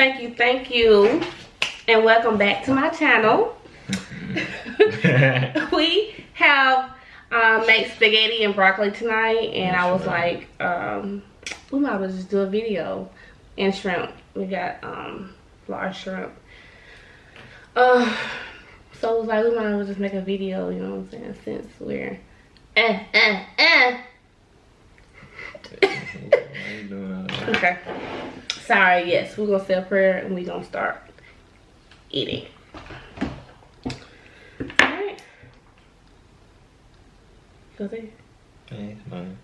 thank you. And welcome back to my channel. We have made spaghetti and broccoli tonight, and I was like, we might as well just do a video. And shrimp. We got large shrimp. So it was like, we might as well just make a video, you know what I'm saying, since we're okay. Sorry, yes, we're gonna say a prayer and we're gonna start eating. Alright. Go there. Hey, fine.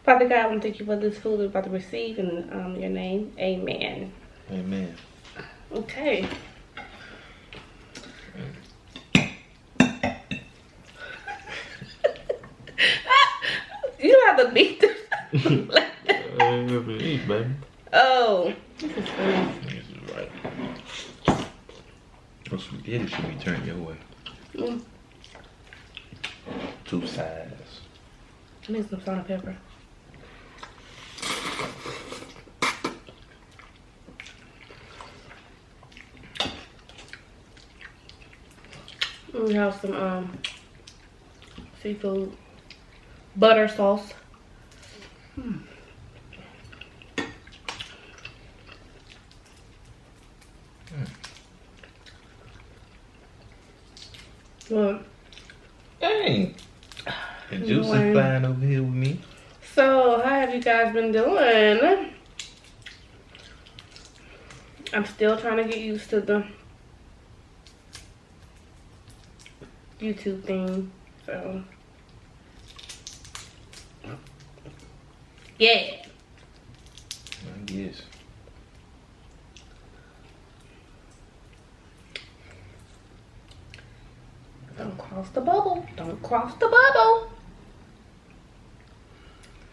Father God, I want to thank you for this food we're about to receive in your name. Amen. Amen. Okay. You don't have to beat this. Eat, baby. Oh. This is funny. This is right. Those spaghetti should be turned your way. Two sides. I need some salt and pepper. We have some seafood butter sauce. Well, Dang. The juice is flying over here with me. so how have you guys been doing? I'm still trying to get used to the YouTube thing, so yeah. I guess. Don't cross the bubble. Don't cross the bubble.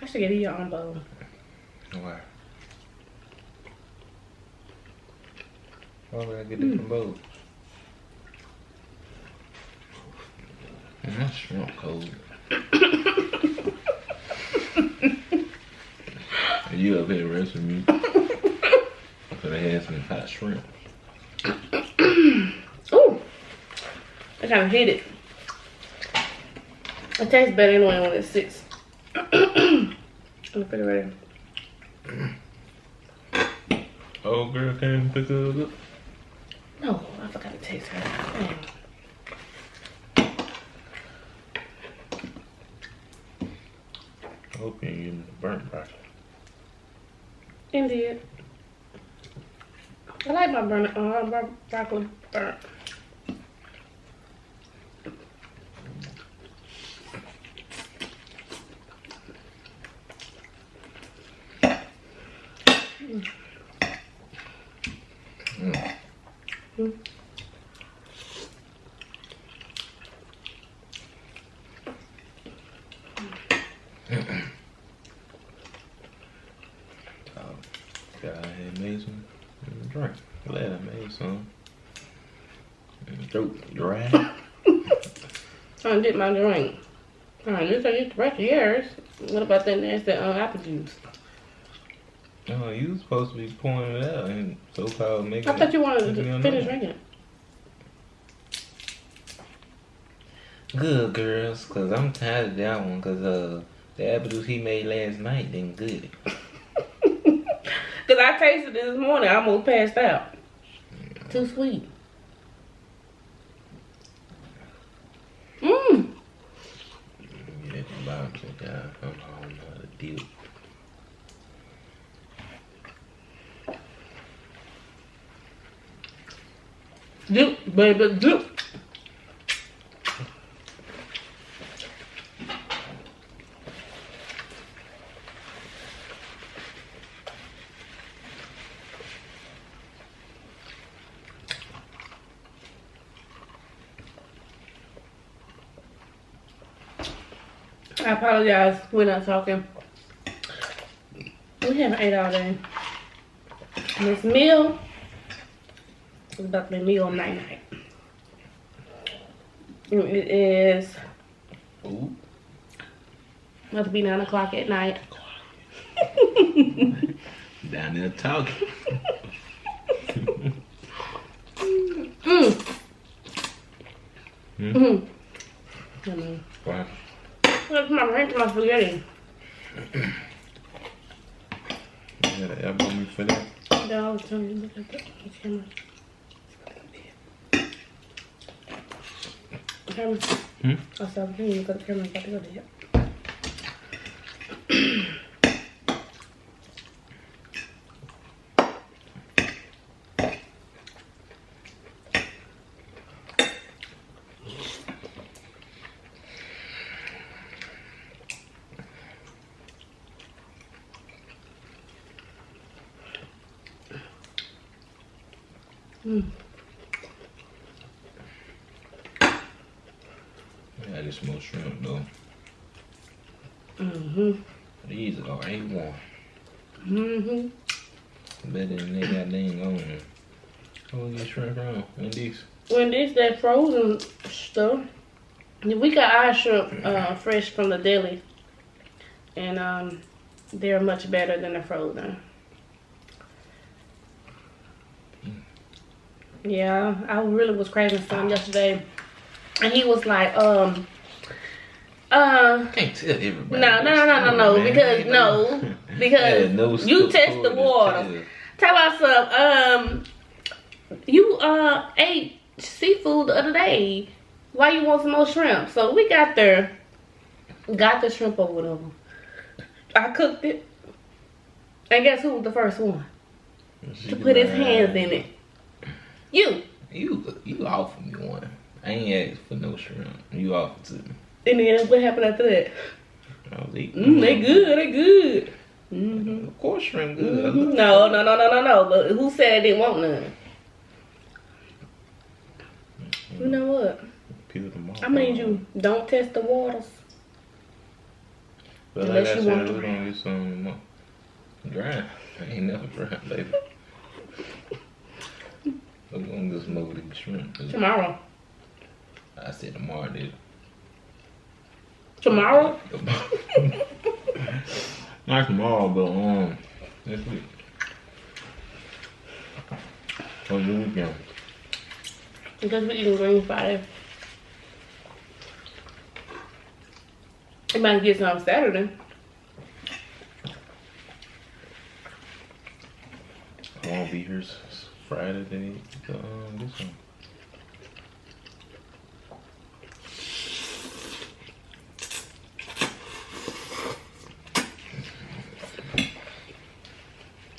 I should get your own bowl. Why? Why would I get different bowls? My shrimp cold. You up here resting me. I could have had some hot shrimp. Ooh, I kind of hate it. It tastes better anyway when it sits in the refrigerator. Oh, girl, can't pick it up. No, I forgot to taste her. Dang. I hope you ain't getting the burnt broccoli. Indeed. I like my broccoli burnt. God, I had made some drink. Glad I made some. Throat dry. I did my drink. Alright, this I used the rest of yours. What about that nasty apple juice? No, you was supposed to be pouring it out and so-called making I thought you wanted to it finish drinking it. Good, girls, because I'm tired of that one, because the apple juice he made last night didn't good. Because I tasted it this morning. I almost passed out. Too sweet. Mmm. Get at the bottom, so God, I don't know how to deal. Dip, baby, dip. I apologize. We're not talking. We haven't ate all day. And this meal is about to be meal night night. It is about to be 9 o'clock at night. Down there talking. Why? Look, my ranch, my spaghetti. You got an elbow me for that? Yeah, I was telling you, look at that camera. Camera. I was telling you, look at the camera. About to go there. Yeah, this more shrimp though. These are A1. Better than they got dang on them. Where we get shrimp from? Wendy's? Wendy's, that frozen stuff. We got our shrimp fresh from the deli. And they're much better than the frozen. Yeah, I really was craving some yesterday. And he was like, Can't tell everybody. No, because you test the water. Talk about some, you ate seafood the other day. Why you want some more shrimp? So we got the shrimp or whatever. I cooked it. And guess who was the first one to put his hands in it? You offered me one. I ain't asked for no shrimp. You offered to me. And then what happened after that? I was eating. They good. Of course shrimp good. No. But who said they didn't want none? You know what? Peel them off. I made you don't test the waters. But like I said, we're gonna get some dry. I ain't never dry, baby. We're gonna get some over the shrimp. Tomorrow. I said tomorrow, dude. Tomorrow? Not tomorrow, but next week. What's the weekend? Because we're eating greens Friday. We might get some Saturday. I won't be here Friday. They need to this one.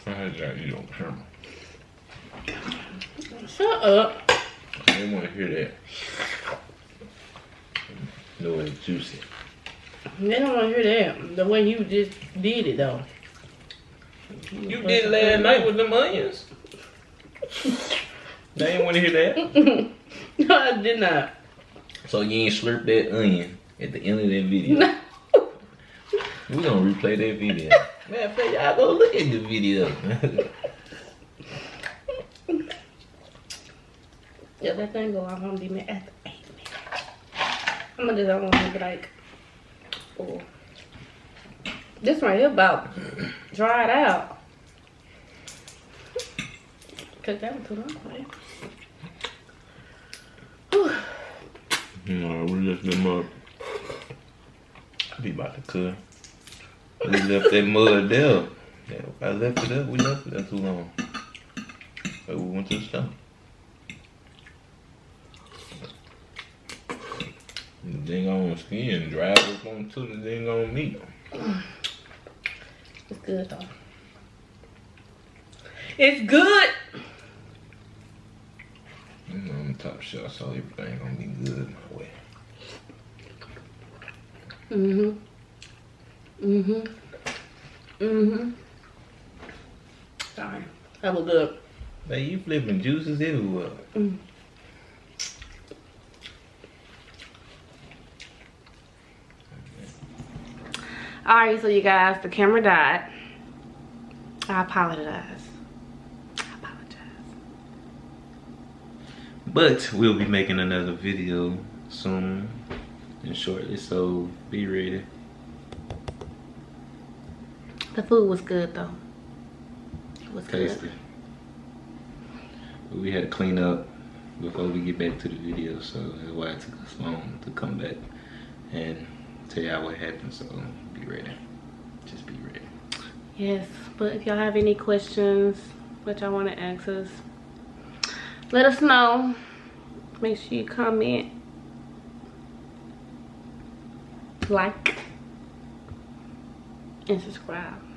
I had that eat on camera. Shut up. They want to hear that. No, it's juicy. They don't want to hear that. The way you just did it, though. You did last night with them onions. They didn't want to hear that. No, I did not. So you ain't slurp that onion at the end of that video. No. We gonna replay that video. Man, of fact, y'all go look at the video. Yeah, that thing go off. I'm gonna be mad at the 8 minutes. I'm gonna just want to be like, oh. This right here about dried out. Cause that was too long, right? No, we lift them up. I be about to cook. We left that mud there. Yeah, I left it up. We left it there too long. So we went to the store. The dang on skin drive up onto the dang on meat. It's good though. It's good. You know, I'm top shelf, so everything gonna be good my way. Sorry, that was good. Hey, you flipping juices everywhere. Alright, so you guys, the camera died. I apologize. But we'll be making another video soon and shortly, so be ready. The food was good though. was tasty. good. But we had to clean up before we get back to the video, so that's why it took us long to come back and tell y'all what happened. So be ready. Just be ready. Yes, but if y'all have any questions that y'all want to ask us, let us know. Make sure you comment, like, and subscribe.